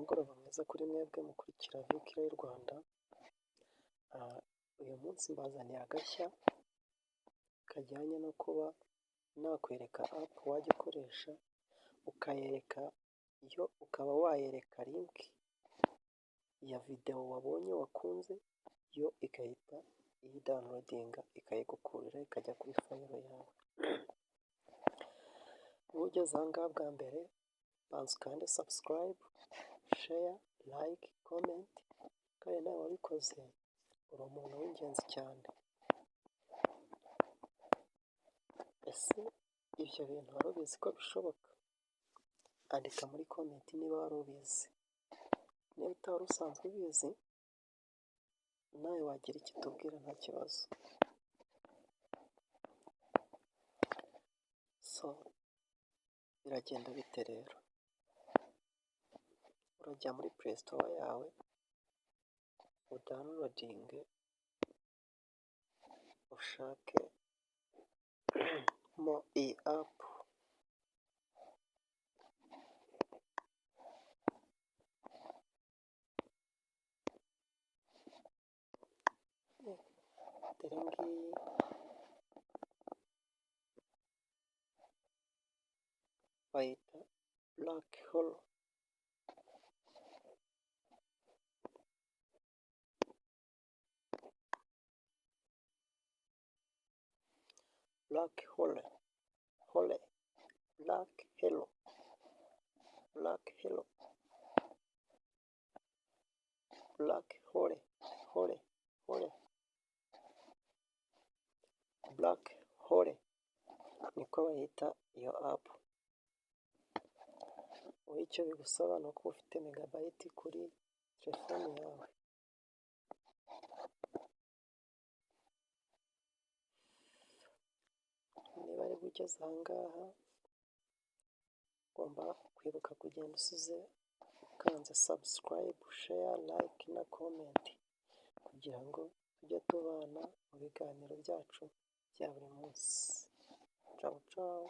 Umugoroba mwiza kuri mwebwe mukurikira Vikira y'u Rwanda. Uyu munsi mbazaniye agashya kajyanye no kuba nakwereka app wajya ukoresha ukayereka yo ukaba wayereka link ya video wabonye wakunze, yo igahita iyi downloadinga ikayigukurira ikajya kuri file yawe. Ugeze aha ngaha bwa mbere banza ukande subscribe, share, like, comment, kandi nawe wabikoze uri umuntu w'ingenzi cyane. Ese ibyo bintu wari ubizi ko bishoboka? Andika muri comment niba wari ubizi. Niba utari usanzwe ubizi nawe wagira icyo utubwira nta kibazo. So biragenda bite rero? Urajya muri Play Store yawe udownloadinge, ushake mo iyi app. Dore ngiyi bayita Black Hole. Black Hole, Hole, Black Hole, Black Hole, Black Hole, Hole, Hole, Black Hole, niko bayita iyo app. Wowe icyo bigusaba ni uko ufite megabyte kuri telefone yawe. Niba ari ugeze aha ngaha ugomba kwibuka kugenda usize ukanze subscribe, share, like na comment kugira ngo tujye tubana mu biganiro byacu bya buri munsi. Ciao ciao.